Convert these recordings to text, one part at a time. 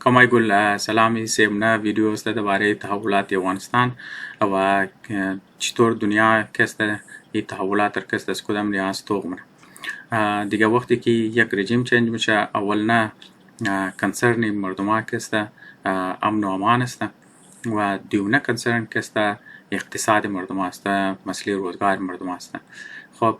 کما يقول سلامي سيبنا ویڈیو است درباره تحولات اوغانستان و چطور دنیا کسته این تحولات در کسته از کدام نیاز توغمه دیگه وقتی که یک رژیم چنج میشه اولنا کنسرن مردم کسته امن و امان است و دیونه کنسرن کسته اقتصاد مردم است مسئله روزگار مردم است. خب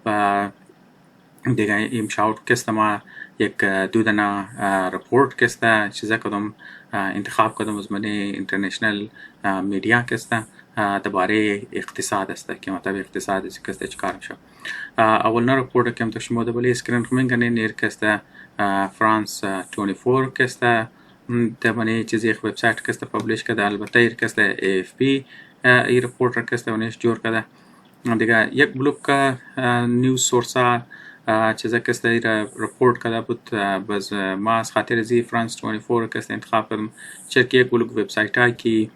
دیگه این شاود کسته ما یک دودنا رپورت کسته چیزا کدام انتخاب کدام از منی اینترنشنل میڈیا کسته درباره اقتصاد است که مطابق اقتصاد از کسته چکار میشه. اولنا رپورت که شما دبلی اسکرین میگنه نیر کسته فرانس 24 کسته دبنی چیزی یک وبسایت کسته پابلش کرده البته ایر کسته AFP ای رپورت کسته ونیش جور کرده دیگه یک بلوک نیوز سورسا چیزا کسته ای رپورت کرده بود باز ما از خاطر زی فرانس 24 کسته انتخاب کردم چرکی یک بلوک وبسایت های که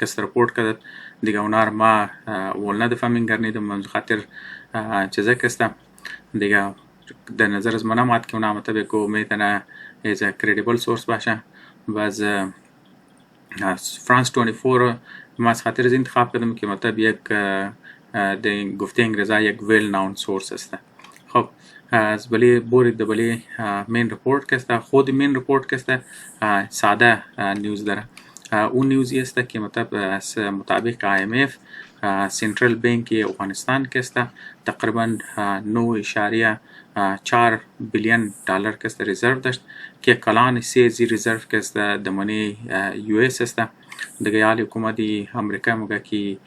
کسته رپورت کرده دیگه اونار ما ولنه دفع منگرنیدم منذ خاطر چیزا کسته دیگه در نظر از منم آد که اونا مطابق میتونه از کریدیبل سورس باشه باز فرانس 24 ما از خاطر از انتخاب کردم که مطابق یک گفته انگریزا یک ویل ناون سورس است. خب از بلی بورید بلی مین رپورت کسته خود مین رپورت کسته ساده نیوز داره اون نیوزی است که مطابق IMF سنترال بانک اوغانستان کسته تقریبا 9.4 بیلیون دلار کسته ریزرو داشت که کلان سی زی ریزرو کسته دمانی US است دیگه یالی حکومتی امریکا مگه که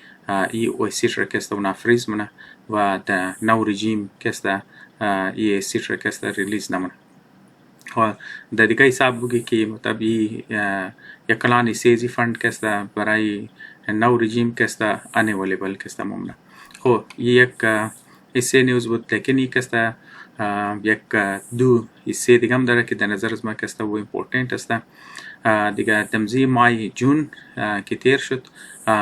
ای سیت رکسته و نافریز منه و د نو رژیم کسته ای سیت رکسته ریلیز نمونه و د دیگه حساب بگی که مطابق یک کلان سیزی فند کسته برای نو رژیم کسته انیولیبل کسته ممنه. خب یک ایسه نیوز بود لیکن ای کسته یک دو ایسه دیگه هم داره که در نظر از ما کسته و امپورتنت است دیگه دمزی مای جون که تیر شد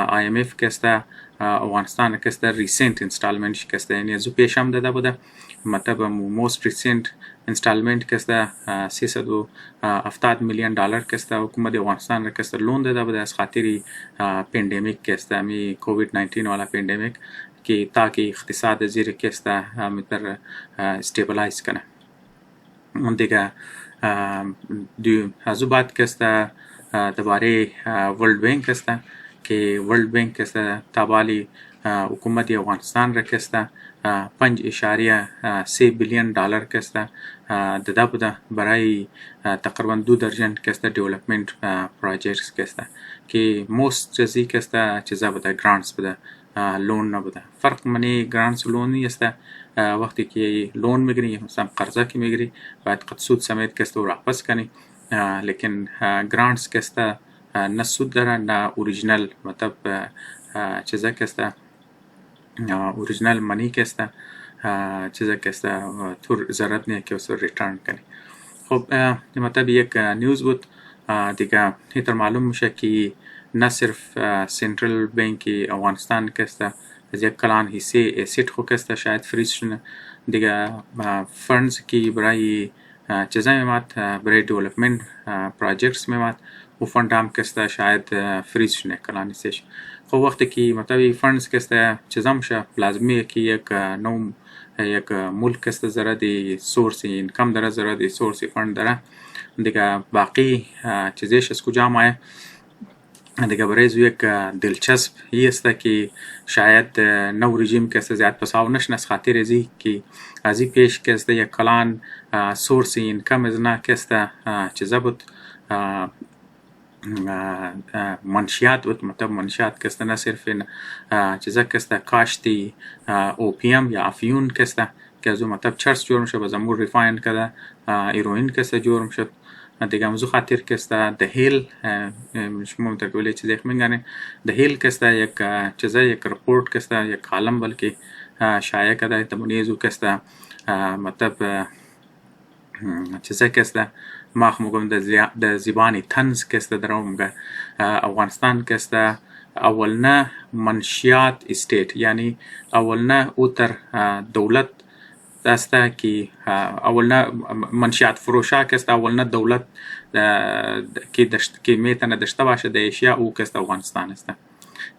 IMF کسته اوغانستان کسته ریسنت انستالمنت کسته یعنی ازو پیش هم داده بوده مطلب موست ریسنت انستالمنت کسته 370 میلیون دلار کسته حکومت افغانستان را کسته لون داده بوده از خاطر پندمیک کسته می کووید 19 والا پندمیک که تاکه اقتصاد زیر کسته میتر استیبلایز کنه. اون دیگه ازو بعد کسته درباره ورلد بانک کسته که ورلد بانک کسته تابالی حکومت افغانستان را کسته 5.3 بیلیون دلار کسته داده بوده برای تقریبا 2 درجن کسته دیولپمنت پروژکتس کسته که موست جزی کسته چیزا بوده گرانتس بوده لون نبوده. فرق منی گرانتس لون نیست وقتی که لون میگیری مثلا قرضه که میگیری باید قد سود سمیت کسته و واپس کنی لیکن گرانتس کسته نه سود داره نه اوریجنل مطلب چیزا کسته اوریجنل منی کسته چیزا کسته تو ضرورت نیه که اسو ریترن کنی. خب مطلب یک نیوز بود دیگه هیتر معلوم میشه که نه صرف سنترال بانک افغانستان کسته از یک کلان حصه ایسیت خو کسته شاید فریز شونه دیگه فندز که برای چیزا میماد برای دیولپمنت پروژکتس میماد و فند هم کسته شاید فریز شونه کلان ایسیش. خب وقتی که مطابق فندز کسته چیزا میشه لازمیه که یک ملک کسته ضرورت سورس اینکم داره ضرورت سورس فند داره دیگه باقی چیزش از کجا مایه دیگه برای یک دلچسب هی است که شاید نو رژیم کسته زیاد پساو نشن از خاطر ازی که ازی پیش کسته یک کلان سورس اینکم از نه کسته چیزا بود منشیات بود مطلب منشیات کسته نه صرف چیزا کسته کاشتی اوپیم یا افیون کسته که ازو مطلب چرس جور میشه بازمور ریفاین کده ایروین کسته جور میشه دیگه موضوع خاطر کسته دهیل شما مترکولی چیزی میگنه دهیل کسته یک چیزا یک رپورت کسته یک کالم بلکه شایع کده تمونیزو کسته مطلب چیزا کسته ماخ مگم د زبانی تنز کسته درومگه افغانستان کسته اولنه منشیات استیت یعنی اولنه اوتر دولت دسته که اولنا منشیات فروشا که است اولنا دولت که میتونه داشته باشه در ایشیا او که است افغانستان است.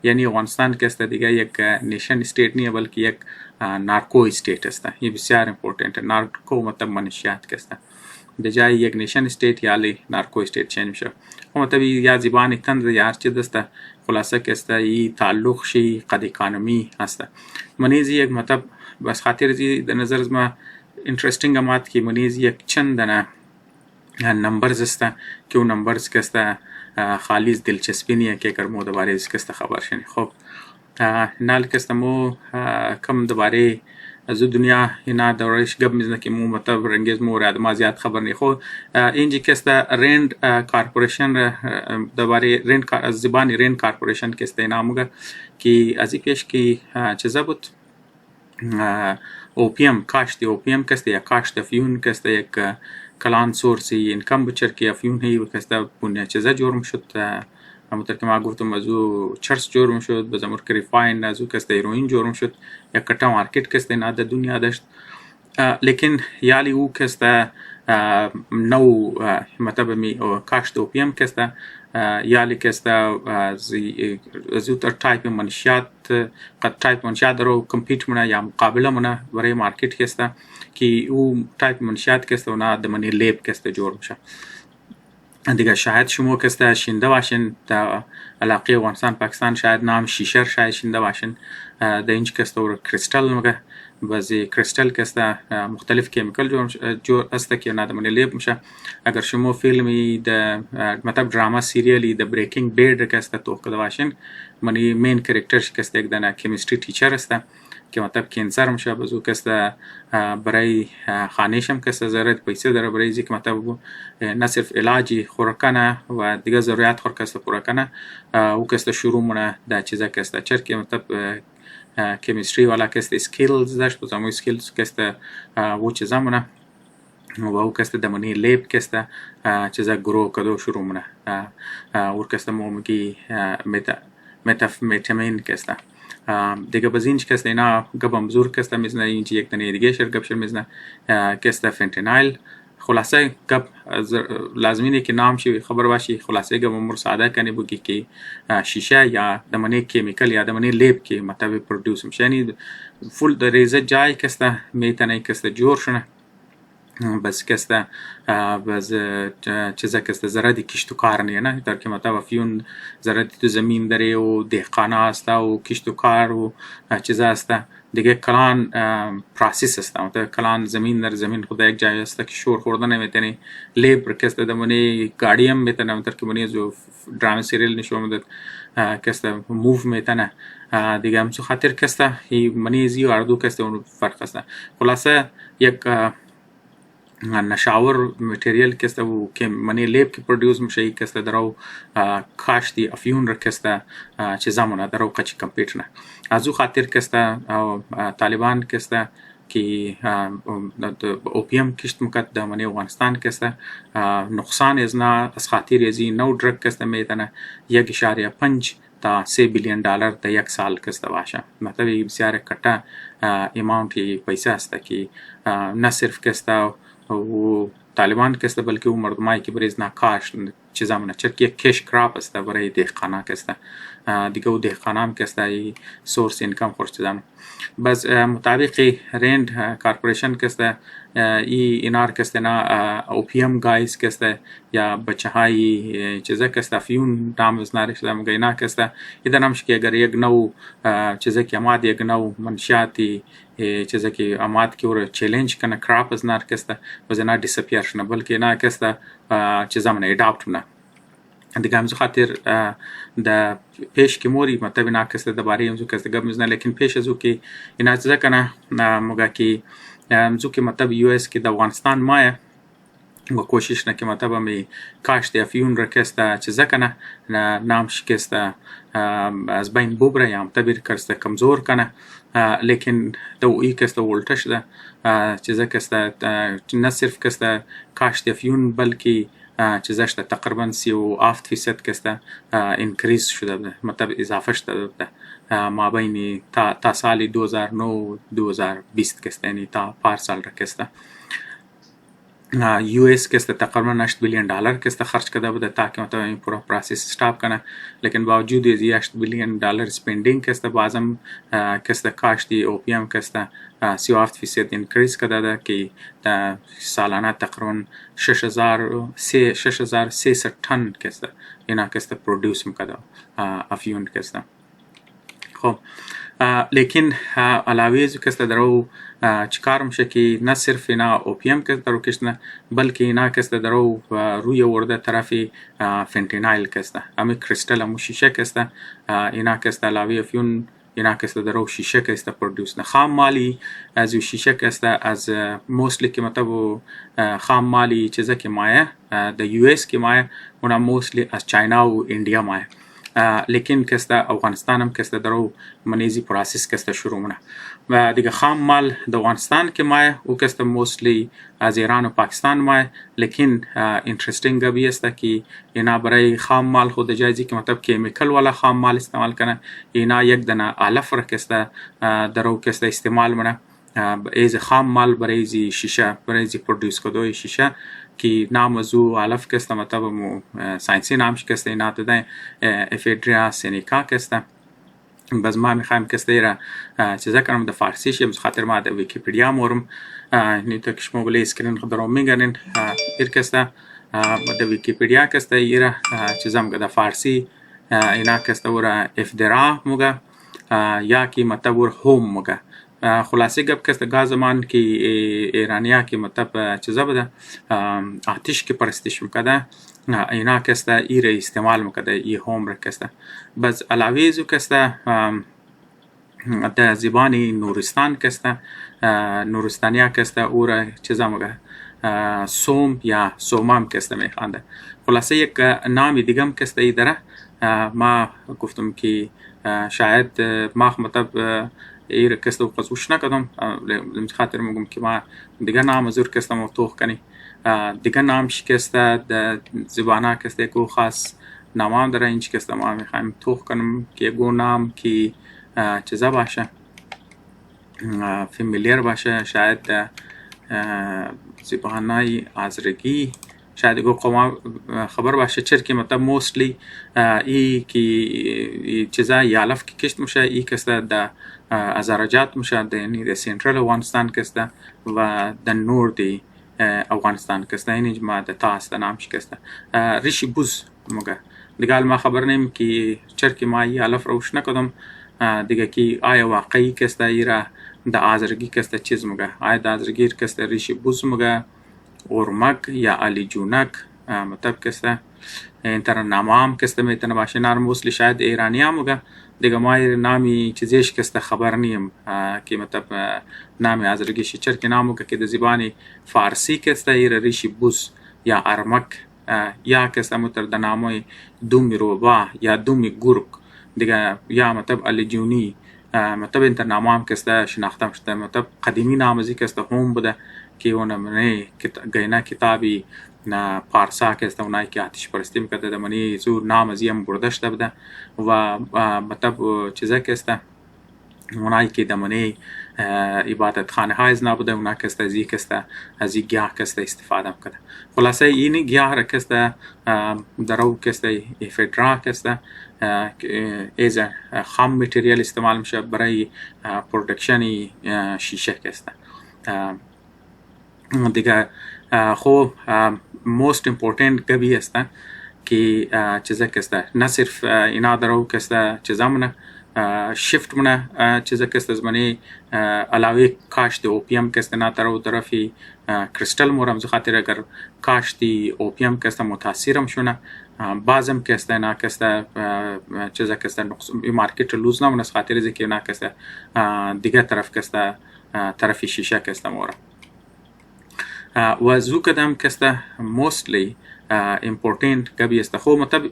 یعنی افغانستان که است دیگه یک نیشن استیت نیه بلکه یک نارکو-اسٹیٹ است. این بسیار امپورتنت. نارکو مطلب منشیات که است. به جای یک نیشن استیت یا نارکو-اسٹیٹ چینج میشه. مطلب یا زبان تند یا هر چیز است خلاصه که است این تعلق شی قد اکانومی است. منیزی یک مطلب بس خاطر زی در نظر از ما انترستینگ امات که منیزی یک چند دنه نمبرز است که اون نمبرز که است خالیز دلچسپی نیه که اگر مو دوباره از که است خبر شنی. خب نال که است مو کم دوباره از دنیا اینا دورش گپ میزنه که مو مطلب رنگیز مو راد ما زیاد خبر نی. خب اینجی که است رند کارپوریشن دوباره رند از زبان رند کارپوریشن که است نامگه که از پیش که چیزا بود اوپیم کاشت اوپیم که است یا کاشت افیون که است یک کلان سورسی اینکم بچر که افیون هی که است پونه چیزا جرم شد همونطور که ما گفتم از او چرس جرم شد به زمور که ریفاین از او که است هیروین جرم شد یا کتا مارکت که است نه در دنیا داشت. لیکن یالی او که است نو مطلب می کاشت اوپیم که است یالی که است از او تر تایپ منشیات قد تایپ منشیات رو کمپیت منه یا مقابله منه برای مارکت که است که او تایپ منشیات که است و نه دمانی لیب که است جور میشه. دیگه شاید شما که است شنده باشین در علاقه افغانستان پاکستان شاید نام شیشر شاید شنده باشین در اینج که است و کریستال مگه بعضی کریستال که است مختلف کیمیکل جور است که نه دمانی لیب میشه. اگر شما فیلمی در مطلب دراما سیریالی در بریکینگ بید که است تو کده باشین منی مین کاراکترش که است یک دانه کیمستری تیچر است که مطلب کینسر میشه بازو که است برای خانهشم که است ضرورت پیسه داره برای زی که مطلب نه صرف علاجی خورکنه و دیگه ضرورت خور که است پورا کنه او که است شروع مونه در چیزا که است چر که مطلب کیمستری والا که است اسکیلز داشت بازمو اسکیلز که است و چیزا مونه و او که است دمانی لیب که است چیزا گرو کدو شروع مونه او که است مومگی متامین که است دیگه بزینج که است اینا گبم زور که است میزنه اینجا یک دنه دیگه شر گبشر میزنه که است فنتانیل. خلاصه گب لازمینه که نام شی خبر باشی خلاصه گب امور ساده کنی بگی که شیشه یا دمنه کیمیکل یا دمنه لیب که مطابق پرودوس میشه یعنی فول در ریزه جای که است میتونه که است جور شونه بس که است باز چیزا که است زرادی کشت کار نه در که مطابق فیون زرادی تو زمین داره و دهقانه است و کشت کار و چیزا است دیگه کلان پروسس است مطلب کلان زمین در زمین خود یک جای است که شور خوردن میتونه لیبر که است دمونه گاڑی هم میتونه مطلب که منی جو ڈرامه سریال نشون میده که است موو میتونه دیگه هم خاطر که است منی زی و اردو که است اون فرق است. خلاصه یک نشاور متریال که است و که منی لیب که پرودوس میشه که است درو کاشتی افیون را که است چیزا مونه درو قچ کمپیوتر نه از او خاطر که است طالبان که است که اوپیم کشت مکد در منی اوغانستان که است نقصان از نه از خاطر ازی نو درگ که است میتونه 1.5 تا 3 بیلیون دلار در یک سال که است باشه. مطلب بسیار کتا اماونتی پیسه است که نه صرف که است و طالبان که است بلکه او مردمایی که بریز نکاش چیزا منه چرا که کش کراپ است برای دهقانا که است دیگه او دهقانام که است سورس اینکم خورش چیزا بس مطابق رند کارپوریشن که است اینار که است اوپیم گایز که است یا بچه های چیزا که است فیون دام از نارش دام گینا که است ایده نمش که اگر یک نو چیزا که اماد یک نو منشیاتی چیزا که اماد که او چیلنج کنه کراپ از نار که است بس نه دیسپیر شنه بلکه نه که است چیزا من اداپت منه دیگه همزو خاطر دا پیش که موری مطلب اینا که است باره همزو که است گب میزنه لیکن پیش ازو که اینا چیزا کنه مگه که همزو که مطلب یو اس که دا افغانستان مایه و کوشش نه که مطلب می کاشت افیون را که است چیزا کنه نامش که است از بین ببره یا مطلب که است کمزور کنه لیکن دو ای که است ولتش ده چیزا که است نه صرف که است کاشت افیون بلکه چیزاش تقریبا 37% که است انکریز شده بوده، مطلب اضافه شده بوده ما بین تا سال 2009 2020 که است، یعنی تا پارسال را که است. یو ایس که است تقریبا 8 بیلیون دلار که است خرج کرده بوده تا که مطلب این پورا پروسس استاپ کنه، لیکن باوجود از 8 بیلیون دلار سپندینگ که است بازم که است کاشت اوپیم که است 37% انکریز کرده ده که سالانه تقریبا 6300 تن که است اینا که است پرودوس میکرده افیون که است. خب لیکن علاوه از که است درو چیکار میشه که نه صرف اینا اوپیم که درو کشتنه، بلکه اینا که است درو روی ورده طرف فنتانیل که است، امی کریستال امو شیشه که است اینا که است علاوه افیون اینا که است درو شیشه که است پرودوس نه خام مالی از شیشه که است از موستلی که مطلب خام مالی چیزا که مایه د یو اس که مایه اونا موستلی از چاینا و انډیا مایه، لیکن که است اوغانستان هم که است درو منیزی پروسس که است شروع مونه و دیگه خام مال د افغانستان که مایه او که است موستلی از ایران و پاکستان مایه، لیکن انترستینگ بی است که اینا برای خام مال خود جایزی که مطلب کیمیکل والا خام مال استعمال کنه، اینا یک دانه علف را که است درو که است استعمال مونه ایز خام مال برای زی شیشه برای زی پرودوس کدوی شیشه که نام ازو علف که است مطلب ساینسی نامش که است اینا داده افیدریا سینیکا که است. باز ما میخوایم که است ایرا چیزا کنم د فارسیش یم خاطر ما د ویکیپیدیا مورم نیتو که شما بلی اسکرین خدرو میگنین ایر که است د ویکیپیدیا که است ایرا چیزا مگه د فارسی اینا که است ورا افدرا مگه یا که مطلب ور هوم مگه خلاصه گپ که است گازمان که ایرانیا که مطلب چیزا بده آتش که پرستش میکده اینا که است ایره استعمال میکده ای هوم را که است. باز علاوه ازو که است د زبان نورستان که است نورستانیا که است او را چیزا مگه سوم یا سومام که است میخوانده. خلاصه یک نامی دیگم که است ایدره ما گفتم که شاید ما مطلب ایر کسته قصوش نکردم خاطر میگم که ما دیگه نام زور کسته موتوخ کنی دیگه نامش کسته د زبانه کسته کو خاص نام داره اینچ کسته ما میخوایم توخ کنم که گو نام که چیزا باشه فامیلیر باشه، شاید زبانه آذرگی شاید گو قوم خبر باشه چر که مطلب موستلی ای که چیزا یالف که کشت میشه ای کسته د ازارجات میشه یعنی د سنترال افغانستان کسته و د نور دی افغانستان کسته اینی ما د تاست نامش کسته ریشی بوز مگه دیگه ما خبر نیم که چر که ما یالف روش نکدم دیگه که آیا واقعی کسته ایرا د آذرگی کسته چیز مگه آیا د آذرگی کسته ریشی بوز مگه اورمک یا علی جونک مطلب کسته انتر نامام کسته میتونه باشه نرموسلی شاید ایرانی هم مگه دیگه ما نامی چیزیش کسته خبر نیم که مطلب نامی آذرگیشی چر که نامو که د زبانی فارسی کسته ایر ریشی بوز یا ارمک یا کسته متر د ناموی دومی روبا یا دومی گرگ دیگه یا مطلب علی جونی مطلب انتر نامام کسته شناختم شده مطلب قدیمی نامزی کسته هم بوده که اون منی گینا کتابی نه پارسا که است اونایی که آتش پرستی میکرده ده منی زور نام ازی هم برده شده بده و مطلب چیزا که است اونایی که ده منی عبادت خانه های از نبوده اونا که است ازی که است ازی گیاه که است استفاده میکرده. خلاصه اینی گیاه را که است درو که است افدرا که است ایز خام متریال استعمال میشه برای پرودکشن شیشه که است. دیگه خو موست امپورتنت کبی است که چیزا که است نه صرف اینا درو که است چیزا منه شیفت منه چیزا که است زمانی علاوه کاشت اوپیم که است نه درو طرفی کریستال مورم زو خاطر اگر کاشتی اوپیم که است متاثرم شونه بعضم که است نه که است چیزا که است مارکت لوز نه منه خاطر از که نه که است دیگه طرف که است طرفی شیشه که است مورم و زو کدام که است موستلی امپورتنت کبی است. خو مطلب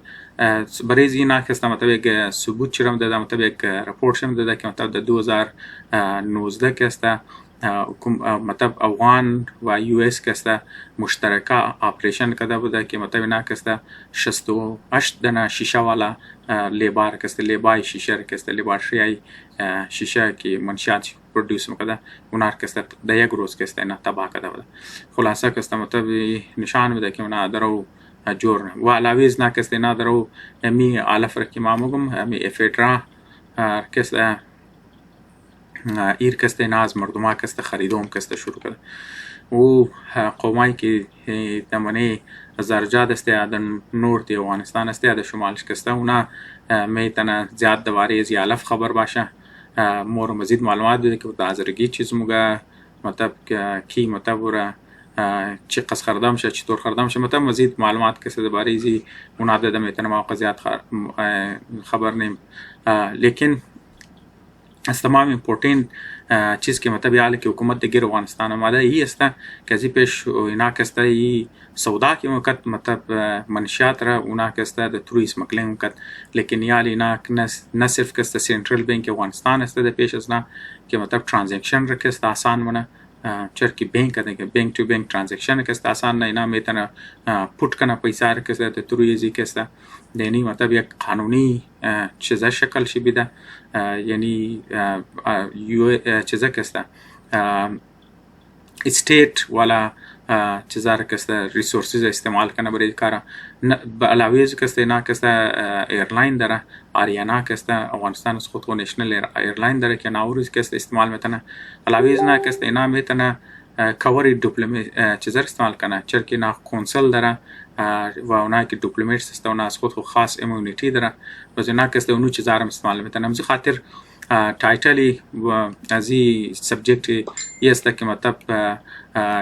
برای زینا که است مطلب یک ثبوت چرم داده مطلب یک رپورت شم داده که مطلب 2019 که است مطلب افغان و یو اس که است مشترکه آپریشن کرده بوده که مطلب اینا که است 68 دانه شیشه والا لیبار که است لیبای شیشه که است لیبار شیای شیشه که منشیات پرودوس میکرده اونا که است در یک روز که است اینا تباه کرده بوده. خلاصه که است مطلب نشان میده که اونا درو جور و علاوه از نه که است اینا درو می آلفر که ما میگم می افیدرا که است ایر کسته ناز مردما کسته خریدوم کسته شروع کرده و قومایی که دمانه زرجاد استه در نورد اوغانستان استه در شمالش کسته اونا میتونه زیاد دواره از یالف خبر باشه مور مزید معلومات بده که دازرگی چیز موگه مطلب کی مطلب چی قص خردام شه چطور خردام شه مطلب مزید معلومات کسته دواره ازی اونا ده میتونه موقع زیاد خبر نیم لیکن از تمام امپورتنت چیز که مطلب یاله که حکومت دیگر افغانستان آمده ای است که ازی پیش اینا کسته ای سودا که وقت مطلب منشیات را اونا کسته د تروی سمگلینگ وقت لیکن یاله اینا نه صرف کسته سنترال بانک افغانستان است د پیش از نه که مطلب ترانزکشن را کسته آسان منه چرکی بانک ده که بانک تو بانک ترانزکشن کسته آسان نه اینا میتونه پوت کنه پیسا را کسته د تروی ازی کسته یعنی مطلب یک قانونی چیزا شکل شی بیده یعنی چیزا کسته استیت والا چیزا را کسته ریسورسز استعمال کنه برای کارا علاوه از کسته اینا کسته ایرلاین داره آریانا کسته افغانستان از خود نیشنل ایرلاین داره که ناوروز کسته استعمال میتونه علاوه از نه کسته اینا میتونه کاوری چیزا استعمال کنه چرکی نه کونسل داره و اونا که دیپلماتس است اونا از خود خاص امونیتی داره و اونا کسته اونو چیزا را استعمال میتونه همزی خاطر تایتلی و ازی سبجکت است که مطلب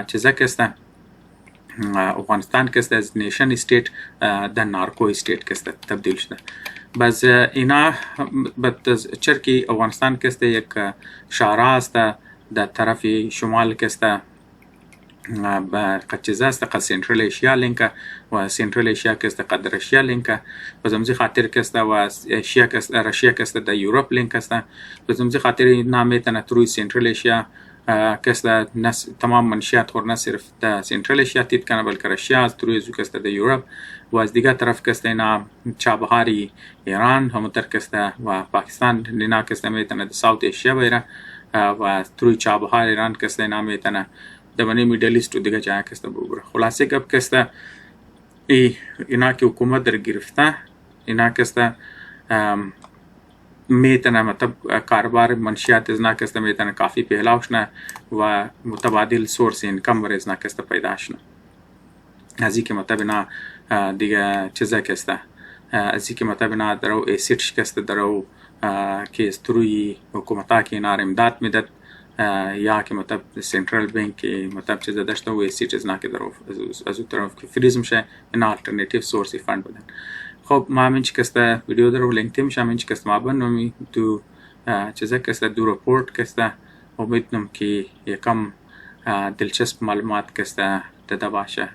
چیزا کسته اوغانستان کسته از نیشن استیت در نارکو-اسٹیٹ کسته تبدیل شده بس اینا چرکی افغانستان کسته یک شهره است در طرف شمال کسته قد چیزا است قد سنترال ایشیا لینکه و سنترال ایشیا کسته قد رشیا لینکه و زمزی خاطر کسته و ایشیا کسته رشیا کسته در یوروپ لینک کسته و زمزی خاطر نامیتونه تروی سنترال ایشیا کسته تمام منشیات خور نه صرف در سنترال ایشیا تید کنه بلکه رشیا از تروی زو کسته در یوروپ و از دیگه طرف کسته اینا چابهاری ایران همونتر کسته و پاکستان اینا کسته میتونه در ساوت ایشیا بیره و تروی چابهار ایران کسته اینا میتونه دمانی میدل ایست و دیگه جای کسته ببره خلاصه کب کسته اینا که حکومت در گرفته اینا کسته میتونه مطلب کاربار منشیات از نا کسته میتونه کافی پهلاوش نه و متبادل سورس اینکم بر از نا کسته پیداش نه ازی که مطلب اینا دیگه چیزا کسته ازی که مطلب اینا درو ایسیتش کسته درو که از تروی حکومتا که اینا امداد میدد یا که مطلب سنترال بانک که مطلب چیزا داشته و ایسیت از نا که درو از اون طرف که فریزم شه اینا الٹرنیتیو سورسی فند بدن خب ما همین چی کسته ویدیو درو لینک تیم همین چی کسته ما بنومی تو چیزا کسته دو رپورٹ کسته امیدنم که یکم دلچسب معلومات کسته داده باشه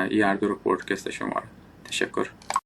یار دو رپورٹ کسته شما تشکر